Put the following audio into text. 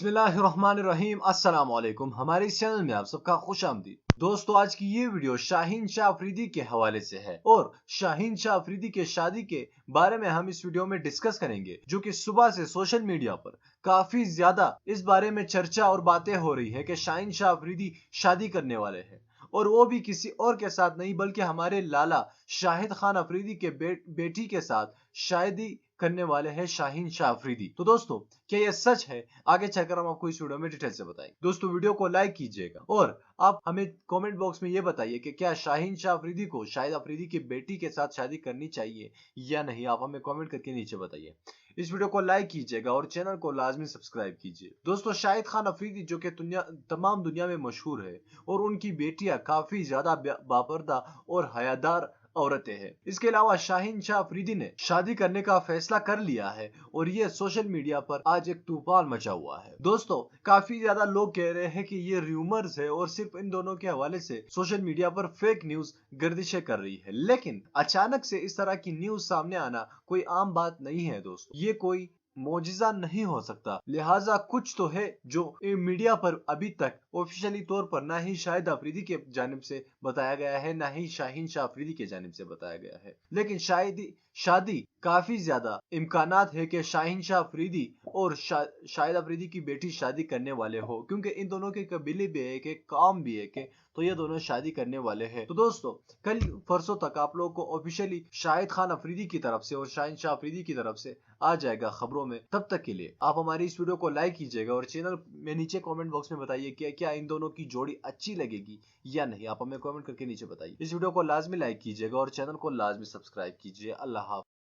बिस्मिल्लाहिर्रहमानिर्रहीम अस्सलाम वालेकुम। हमारे इस चैनल में आप सबका खुश आमदीद। दोस्तों, आज की ये वीडियो शाहीन शाह अफरीदी के हवाले से है और शाहीन शाह अफरीदी के शादी के बारे में हम इस वीडियो में डिस्कस करेंगे, जो कि सुबह से सोशल मीडिया पर काफी ज्यादा इस बारे में चर्चा और बातें हो रही है कि शाहीन शाह अफरीदी शादी करने वाले हैं और वो भी किसी और के साथ नहीं बल्कि हमारे लाला शाहिद खान अफरीदी के बेटी के साथ शादी करने वाले हैं शाहीन शाह अफरीदी। तो दोस्तों, क्या यह सच है? आगे चलकर हम आपको इस वीडियो में डिटेल से बताएंगे। दोस्तों, वीडियो को लाइक कीजिएगा और आप हमें कमेंट बॉक्स में ये बताइए कि क्या शाहीन शाह अफरीदी को शाहिद अफरीदी की बेटी के साथ शादी करनी चाहिए या नहीं। आप हमें कमेंट करके नीचे बताइए। इस वीडियो को लाइक कीजिएगा और चैनल को लाजमी सब्सक्राइब कीजिए। दोस्तों, शाहिद खान अफरीदी जो कि तमाम दुनिया में मशहूर है और उनकी बेटियां काफी ज्यादा बापर्दा और हयादार औरतें हैं। इसके अलावा शाहीन शाह अफरीदी ने शादी करने का फैसला कर लिया है और ये सोशल मीडिया पर आज एक तूफान मचा हुआ है। दोस्तों, काफी ज्यादा लोग कह रहे हैं कि ये रूमर्स है और सिर्फ इन दोनों के हवाले से सोशल मीडिया पर फेक न्यूज गर्दिशें कर रही है, लेकिन अचानक से इस तरह की न्यूज सामने आना कोई आम बात नहीं है। दोस्तों, ये कोई मौजिजा नहीं हो सकता, लिहाजा कुछ तो है जो मीडिया पर अभी तक ऑफिशियली तौर पर ना ही शाहिद अफरीदी के जानिब से बताया गया है, ना ही शाहीन शाह अफरीदी के जानिब से बताया गया है। लेकिन शादी काफी ज्यादा इम्कानात है कि शाहीन शाह अफरीदी और शाहिद अफरीदी की बेटी शादी करने वाले हो, क्योंकि इन दोनों के कबीले भी है कि काम भी है कि तो ये दोनों शादी करने वाले हैं। तो दोस्तों, कल परसों तक आप लोगों को ऑफिशियली शाहिद खान अफरीदी की तरफ से और शाहीन शाह अफरीदी की तरफ से आ जाएगा खबरों में। तब तक के लिए आप हमारी इस वीडियो को लाइक कीजिएगा और चैनल में नीचे कमेंट बॉक्स में बताइए कि क्या इन दोनों की जोड़ी अच्छी लगेगी या नहीं। आप हमें कमेंट करके नीचे बताइए। इस वीडियो को लाजमी लाइक कीजिएगा और चैनल को लाजमी सब्सक्राइब कीजिए। अल्लाह हाफ़िज़।